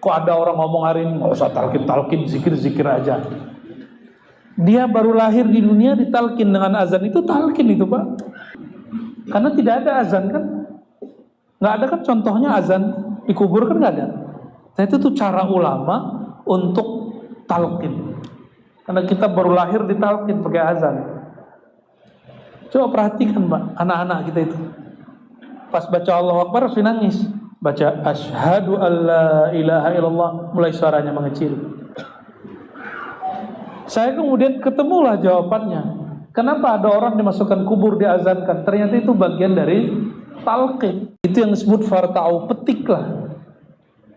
Kok ada orang ngomong hari ini nggak usah talqin, zikir aja. Dia baru lahir di dunia ditalkin dengan azan, itu talqin itu Pak. Karena tidak ada azan kan, nggak ada kan contohnya azan dikubur kan nggak ada. Nah itu tuh cara ulama untuk talqin. Karena kita baru lahir ditalqin pakai azan. Coba perhatikan Pak, anak-anak kita itu. Pas baca Allahu Akbar harus nangis. Baca asyhadu alla ilaha illallah, mulai suaranya mengecil. Saya kemudian ketemulah jawabannya. Kenapa ada orang dimasukkan kubur diazankan? Ternyata itu bagian dari talqin. Itu yang disebut farta'u, petiklah.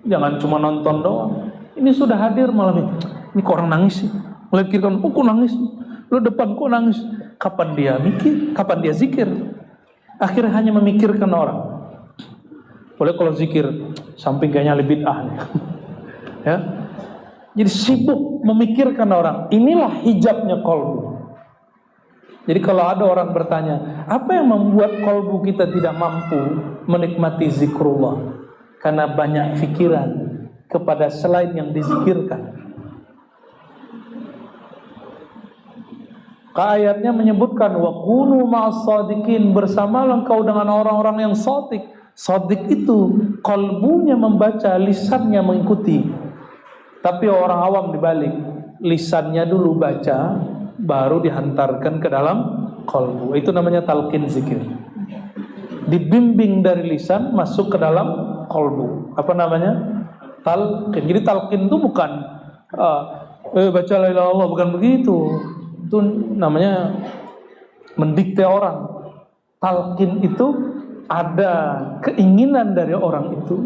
Jangan cuma nonton doang. Ini sudah hadir malam ini. Ini kok orang nangis sih? Mulai pikirkan, oh kok nangis? Lu depan kok nangis? Kapan dia mikir? Kapan dia zikir? Akhirnya hanya memikirkan orang. Boleh kalau zikir samping kayaknya lebih bid'ah nih. Ya. Jadi sibuk memikirkan orang. Inilah hijabnya qalbu. Jadi kalau ada orang bertanya, apa yang membuat qalbu kita tidak mampu menikmati zikrullah? Karena banyak pikiran kepada selain yang dizikirkan. Ayatnya menyebutkan wa kunu ma'as shadiqin, bersamalah engkau dengan orang-orang yang shadiq. Shadiq itu qalbunya membaca, lisannya mengikuti. Tapi orang awam dibalik, lisannya dulu baca, baru dihantarkan ke dalam qalbu. Itu namanya talqin zikir. Dibimbing dari lisan masuk ke dalam qalbu. Apa namanya? Talqin. Jadi talqin itu bukan baca la ilaha illallah, bukan begitu. Itu namanya mendikte orang. Talqin itu ada keinginan dari orang itu,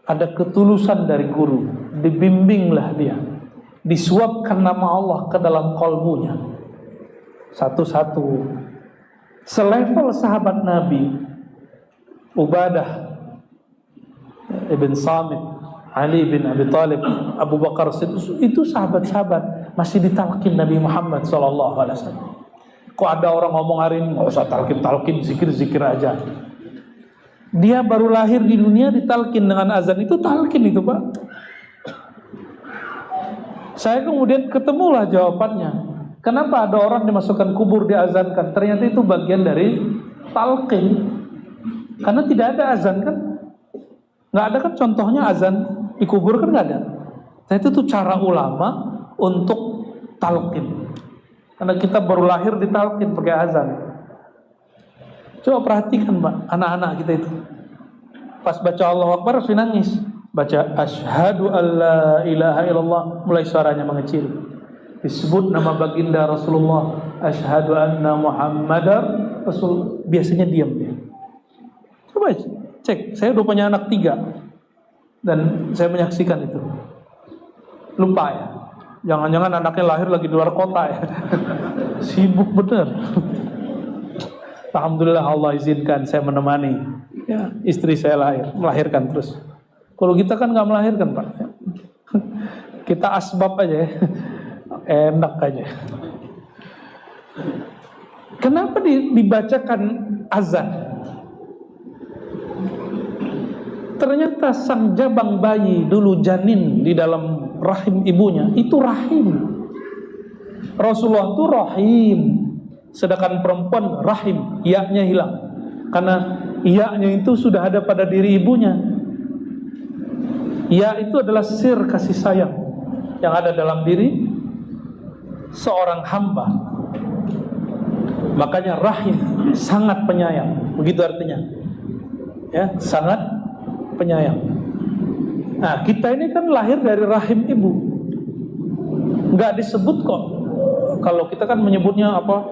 ada ketulusan dari guru, dibimbinglah dia, disuapkan nama Allah ke dalam qalbunya satu-satu. Selevel sahabat Nabi Ubadah ibn Samit, Ali bin Abi Thalib, Abu Bakar Siddiq, itu sahabat-sahabat masih ditalqin Nabi Muhammad SAW. Kok ada orang ngomong hari ini nggak usah talqin, zikir aja. Dia baru lahir di dunia ditalqin dengan azan, itu talqin itu Pak. Saya kemudian ketemulah jawabannya. Kenapa ada orang dimasukkan kubur diazankan? Ternyata itu bagian dari talqin. Karena tidak ada azan kan, nggak ada kan contohnya azan dikubur kan nggak ada. Nah itu tuh cara ulama untuk talqin. Karena kita baru lahir ditalqin pakai azan. Coba perhatikan Pak, anak-anak kita itu. Pas baca Allahu Akbar harus nangis. Baca asyhadu alla ilaha illallah, mulai suaranya mengecil. Disebut nama baginda Rasulullah, asyhadu anna Muhammadar Rasul, biasanya diam dia. Coba cek, saya udah punya anak 3 dan saya menyaksikan itu. Lupa ya. Jangan-jangan anaknya lahir lagi di luar kota ya. Sibuk bener. Alhamdulillah Allah izinkan saya menemani ya, istri saya melahirkan terus. Kalau kita kan nggak melahirkan Pak. Kita asbab aja ya. Enak aja. Kenapa dibacakan azan? Ternyata sang jabang bayi dulu janin di dalam rahim ibunya, itu rahim. Rasulullah itu rahim, sedangkan perempuan rahim, ya-nya hilang. Karena ya-nya itu sudah ada pada diri ibunya. Ya itu adalah sir kasih sayang yang ada dalam diri seorang hamba. Makanya rahim sangat penyayang, begitu artinya. Ya, sangat penyayang. Nah, kita ini kan lahir dari rahim ibu. Enggak disebut kok. Kalau kita kan menyebutnya apa?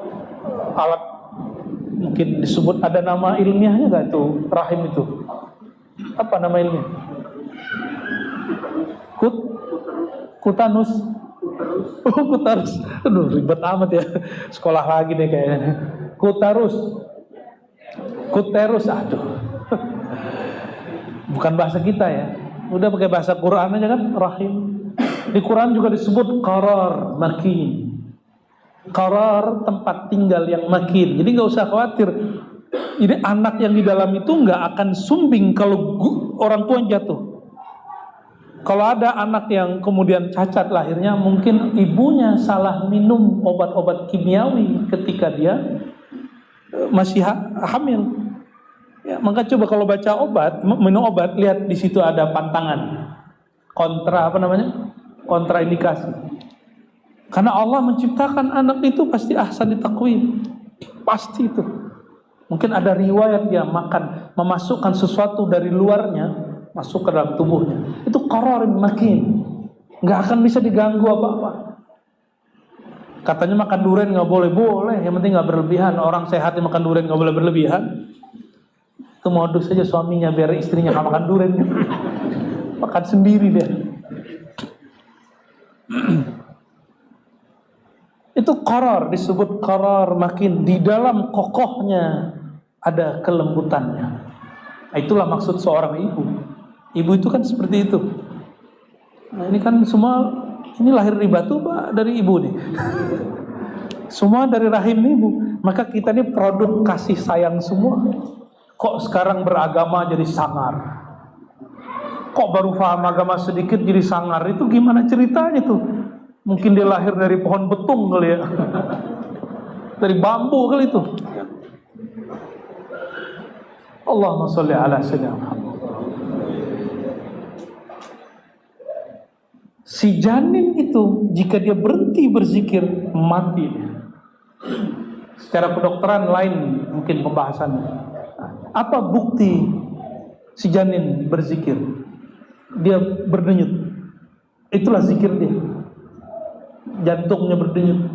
Alat, mungkin disebut ada nama ilmiahnya enggak itu rahim itu? Apa nama ilmiah? Kutanus. Oh, kutarus. Aduh, ribet amat ya. Sekolah lagi deh kayaknya. Kuterus. Aduh. Bukan bahasa kita ya. Udah pakai bahasa Quran aja kan, rahim. Di Quran juga disebut qarar, makin. Qarar, tempat tinggal yang makin. Jadi nggak usah khawatir. Ini anak yang di dalam itu nggak akan sumbing kalau orang tua jatuh. Kalau ada anak yang kemudian cacat lahirnya, mungkin ibunya salah minum obat-obat kimiawi ketika dia masih hamil. Ya, maka coba kalau baca obat, minum obat, lihat di situ ada pantangan, kontraindikasi. Karena Allah menciptakan anak itu pasti ahsan taqwim, pasti itu. Mungkin ada riwayat dia makan, memasukkan sesuatu dari luarnya masuk ke dalam tubuhnya, itu qararin makin, nggak akan bisa diganggu apa-apa. Katanya makan durian nggak boleh, yang penting nggak berlebihan. Orang sehat yang makan durian nggak boleh berlebihan. Itu modus saja suaminya biar istrinya nggak makan durian, makan sendiri dia. Itu qarar, disebut qarar makin, di dalam kokohnya ada kelembutannya. Nah, itulah maksud seorang ibu. Ibu itu kan seperti itu. Nah, ini kan semua, ini lahir di batu Pak, dari ibu nih. Semua dari rahim ibu. Maka kita ini produk kasih sayang semua. Kok sekarang beragama jadi sangar? Kok baru paham agama sedikit jadi sangar? Itu gimana ceritanya tuh? Mungkin dia lahir dari pohon betung kali ya. Dari bambu kali itu. Allahumma sholli ala sayyidina Muhammad. Si janin itu jika dia berhenti berzikir, mati. Secara kedokteran lain mungkin pembahasannya. Apa bukti si janin berzikir? Dia berdenyut. Itulah zikir dia. Jantungnya berdenyut,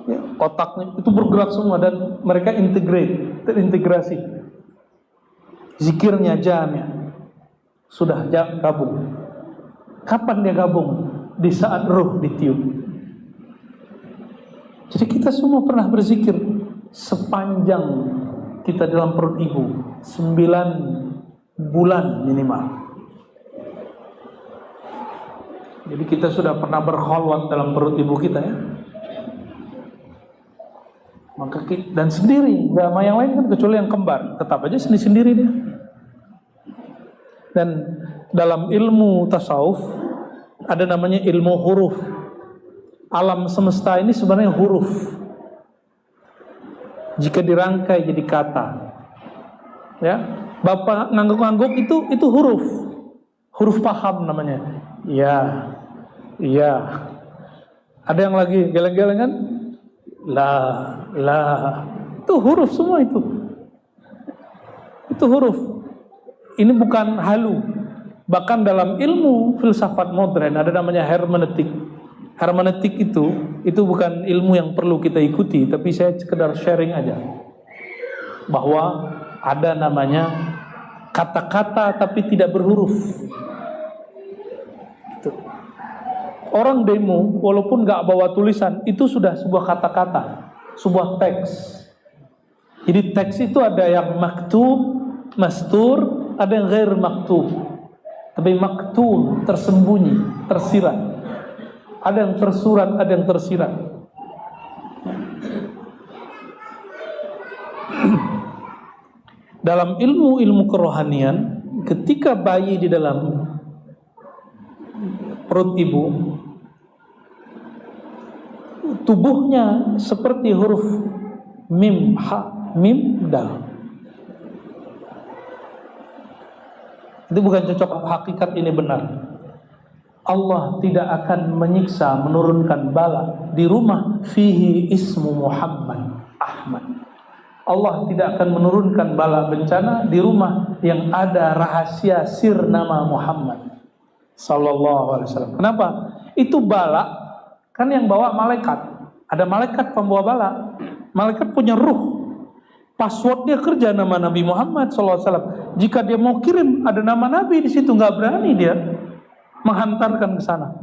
ya, otaknya itu bergerak semua dan mereka terintegrasi. Zikirnya jamnya sudah gabung. Kapan dia gabung? Di saat ruh ditiup. Jadi kita semua pernah berzikir sepanjang kita dalam perut ibu, 9 bulan minimal. Jadi kita sudah pernah berkholwat dalam perut ibu kita ya. Maka dan sendiri, gak sama yang lain kan, kecuali yang kembar, tetap aja sendiri dia. Dan dalam ilmu tasawuf ada namanya ilmu huruf. Alam semesta ini sebenarnya huruf. Jika dirangkai jadi kata, ya, Bapak ngangguk-ngangguk itu huruf. Huruf paham namanya. Ya, iya. Ada yang lagi geleng-geleng kan? La. Itu huruf semua itu. Itu huruf. Ini bukan halu. Bahkan dalam ilmu filsafat modern ada namanya hermeneutik. Hermeneutik itu bukan ilmu yang perlu kita ikuti, tapi saya sekedar sharing aja. Bahwa ada namanya kata-kata tapi tidak berhuruf. Orang demo walaupun gak bawa tulisan, itu sudah sebuah kata-kata, sebuah teks. Jadi teks itu ada yang maktub, mastur, ada yang ghair maktub. Tapi maktub tersembunyi, tersirat. Ada yang tersurat, ada yang tersirat. Dalam ilmu kerohanian, ketika bayi di dalam perut ibu, tubuhnya seperti huruf mim, ha, mim, dal. Itu bukan cocok, hakikat ini benar. Allah tidak akan menyiksa, menurunkan bala di rumah fihi ismu Muhammad Ahmad. Allah tidak akan menurunkan bala bencana di rumah yang ada rahasia sir nama Muhammad sallallahu alaihi wasallam. Kenapa? Itu bala kan yang bawa malaikat. Ada malaikat pembawa bala. Malaikat punya ruh. Passwordnya kerja nama Nabi Muhammad sallallahu alaihi wasallam. Jika dia mau kirim ada nama Nabi di situ, nggak berani dia menghantarkan ke sana.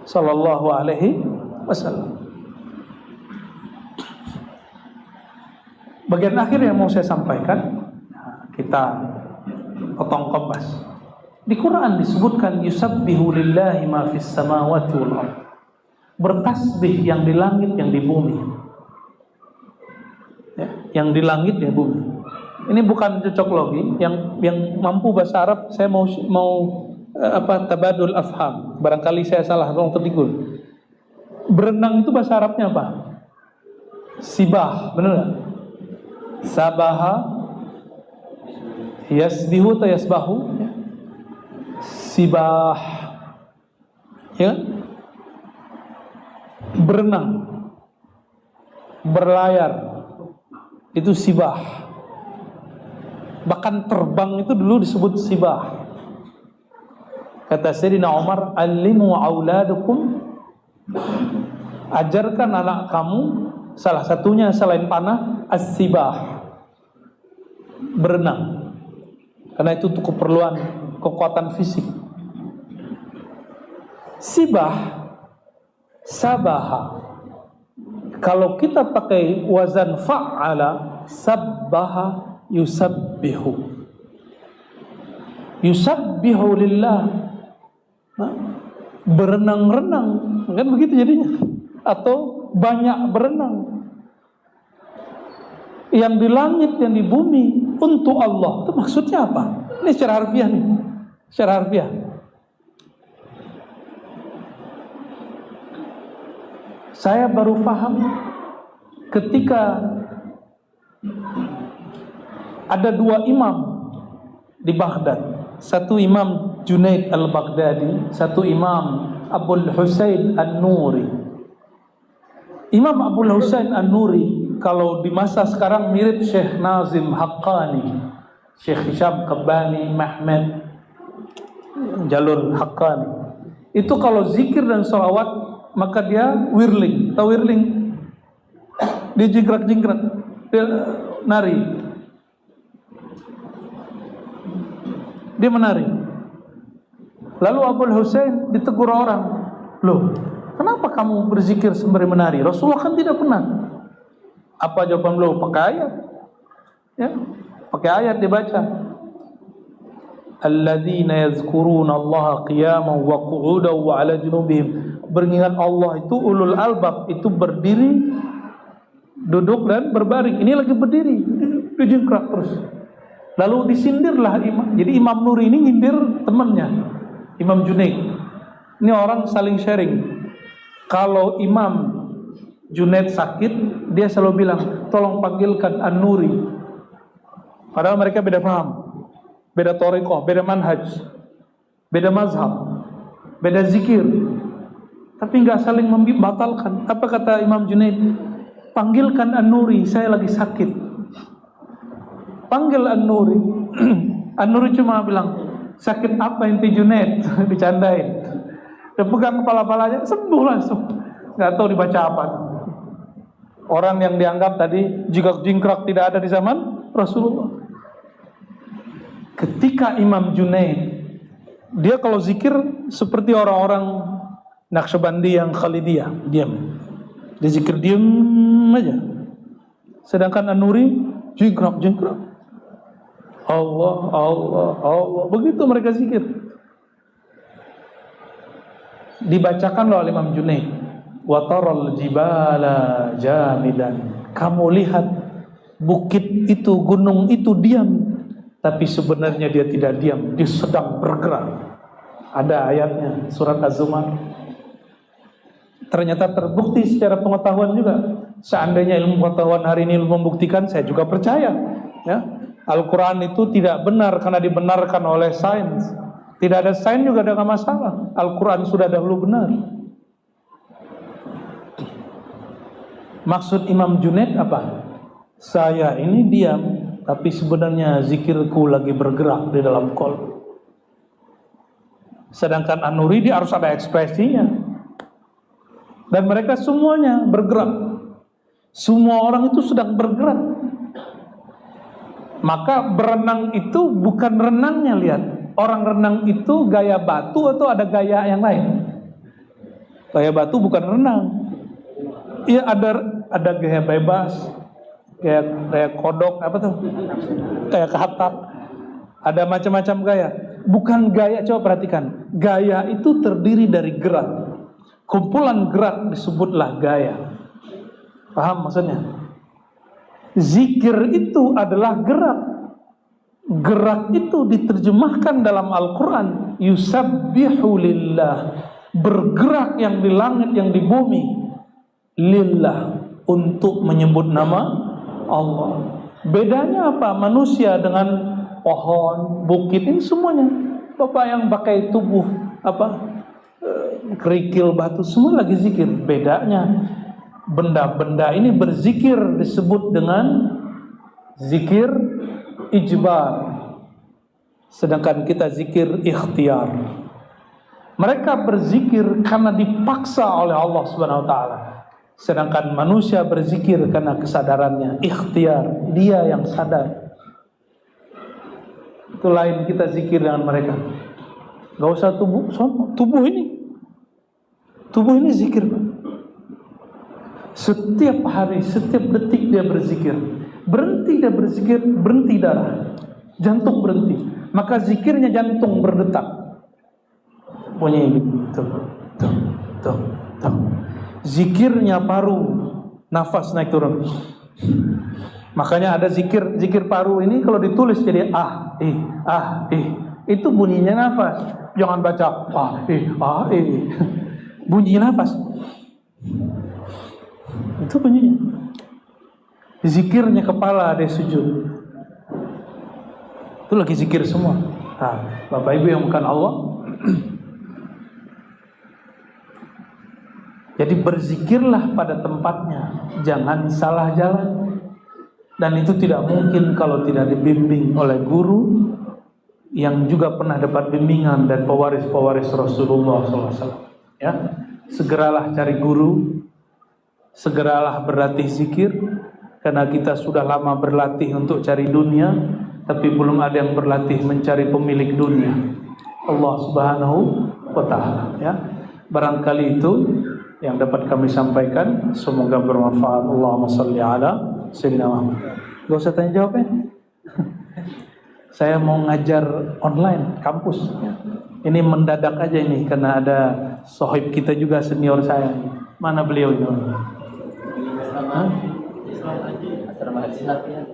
Sallallahu alaihi wasallam. Bagian akhir yang mau saya sampaikan, kita potong kompas. Di Quran disebutkan yusabbihu lillahi ma fis samawati wal ardh. Bertasbih yang di langit, yang di bumi. Ya, yang di langit, yang bumi. Ini bukan cocok logi, yang mampu bahasa Arab saya mau tabadul afham. Barangkali saya salah, tolong tertikul. Berenang itu bahasa Arabnya apa? Sibah, benar nggak? Sabaha, yasbihu atau yasbahu? Sibah, ya. Berenang, berlayar, itu sibah. Bahkan terbang itu dulu disebut sibah. Kata Sayyidina Umar, "Allimu auladukum," ajarkan anak kamu, salah satunya selain panah, as-sibah, berenang. Karena itu untuk keperluan kekuatan fisik. Sibah, sabaha. Kalau kita pakai wazan fa'ala, sabbaha yusabbihu. Yusabbihu lillah. Berenang-renang, kan begitu jadinya. Atau banyak berenang. Yang di langit, yang di bumi, untuk Allah. Itu maksudnya apa? Ini secara harfiah nih. Secara harfiah. Saya baru paham ketika ada dua imam di Baghdad. Satu imam Junaid al-Baghdadi, satu imam Abul Husain an-Nuri. Imam Abul Husain an-Nuri kalau di masa sekarang mirip Syekh Nazim Haqqani, Syekh Hisham Qabbani, Mahmud jalur Haqqani. Itu kalau zikir dan sholawat maka dia whirling. Tahu whirling? Dia jingkrak-jingkrak, dia nari, dia menari. Lalu Abul Husain ditegur orang, "Loh, kenapa kamu berzikir sembari menari? Rasulullah kan tidak pernah." Apa jawaban beliau? Pakai ayat. Ya, pakai ayat dibaca. Alladzina yazkuruna Allah qiyaman wa qu'udan wa 'ala junubihim. Beringat Allah itu ulul albab, itu berdiri, duduk dan berbaring. Ini lagi berdiri, dijingkrak terus. Lalu disindirlah imam. Jadi Imam Nuri ini nyindir temannya, Imam Junaid. Ini orang saling sharing. Kalau Imam Junaid sakit, dia selalu bilang, "Tolong panggilkan An-Nuri." Padahal mereka beda paham, beda thariqah, beda manhaj, beda mazhab, beda zikir, tapi nggak saling membatalkan. Apa kata Imam Junaid? "Panggilkan An-Nuri, saya lagi sakit." Panggil An-Nuri. An-Nuri cuma bilang, "Sakit apa inti Junaid?" Dicandain. Dia pegang kepala-palanya, sembuh langsung. Nggak tahu dibaca apa. Orang yang dianggap tadi jingkrak tidak ada di zaman Rasulullah. Ketika Imam Junaid, dia kalau zikir seperti orang-orang Naqsyabandi yang Khalidiyah, diam. Dia zikir diam aja. Sedangkan An-Nuri jingkrak. Allah, Allah, Allah. Begitu mereka zikir. Dibacakan oleh Imam Junaid, "Wa taral jibala jamidan." Kamu lihat bukit itu, gunung itu diam, tapi sebenarnya dia tidak diam, dia sedang bergerak. Ada ayatnya, surat Az-Zumar. Ternyata terbukti secara pengetahuan juga. Seandainya ilmu pengetahuan hari ini membuktikan, saya juga percaya. Ya, Al-Quran itu tidak benar karena dibenarkan oleh sains. Tidak ada sains juga ada masalah. Al-Quran sudah dahulu benar. Maksud Imam Junaid apa? Saya ini diam, tapi sebenarnya zikirku lagi bergerak di dalam qalb. Sedangkan An-Nuri dia harus ada ekspresinya. Dan mereka semuanya bergerak. Semua orang itu sedang bergerak. Maka berenang itu bukan renangnya, lihat. Orang renang itu gaya batu atau ada gaya yang lain? Gaya batu bukan renang. Iya, ada gaya bebas, kayak kodok, apa tuh? Kayak katak. Ada macam-macam gaya. Bukan gaya, coba perhatikan. Gaya itu terdiri dari gerak. Kumpulan gerak disebutlah gaya. Paham maksudnya? Zikir itu adalah gerak. Gerak itu diterjemahkan dalam Al-Quran yusabbihu lillah, bergerak yang di langit yang di bumi, lillah, untuk menyebut nama Allah. Bedanya apa? Manusia dengan pohon, bukit, ini semuanya Bapak yang pakai tubuh kerikil, batu, semua lagi zikir. Bedanya benda-benda ini berzikir disebut dengan zikir ijbar, sedangkan kita zikir ikhtiar. Mereka berzikir karena dipaksa oleh Allah Subhanahu wa taala, sedangkan manusia berzikir karena kesadarannya, ikhtiar, dia yang sadar. Itu lain, kita zikir dengan mereka. Gak usah tubuh ini zikir. Setiap hari, setiap detik dia berzikir. Berhenti dia berzikir, berhenti darah, jantung berhenti. Maka zikirnya jantung berdetak. Bunyi gitu. Tuh. Zikirnya paru, nafas naik turun. Makanya ada zikir paru ini kalau ditulis jadi itu bunyinya nafas. Jangan baca bunyinya nafas. Itu bunyinya. Zikirnya kepala ada sujud. Itu lagi zikir semua. Nah, Bapak Ibu yang bukan Allah. Jadi berzikirlah pada tempatnya, jangan salah jalan. Dan itu tidak mungkin kalau tidak dibimbing oleh guru yang juga pernah dapat bimbingan dan pewaris-pewaris Rasulullah SAW. Ya, segeralah cari guru, segeralah berlatih zikir, karena kita sudah lama berlatih untuk cari dunia, tapi belum ada yang berlatih mencari pemilik dunia, Allah Subhanahu wa taala. Ya, barangkali itu yang dapat kami sampaikan, semoga bermanfaat. Allahumma shalli ala Sayyidina Muhammad. Gak usah tanya jawab ya. Saya mau ngajar online kampus. Ini mendadak aja ini karena ada sohib kita juga senior saya. Mana beliau ini?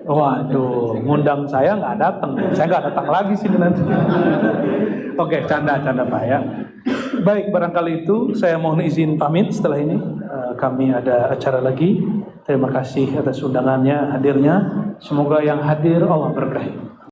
Waduh, ngundang saya nggak datang. Saya nggak datang lagi sini nanti. Oke, canda Pak ya. Baik, barangkali itu saya mohon izin pamit. Setelah ini kami ada acara lagi. Terima kasih atas undangannya, hadirnya. Semoga yang hadir Allah berkahi.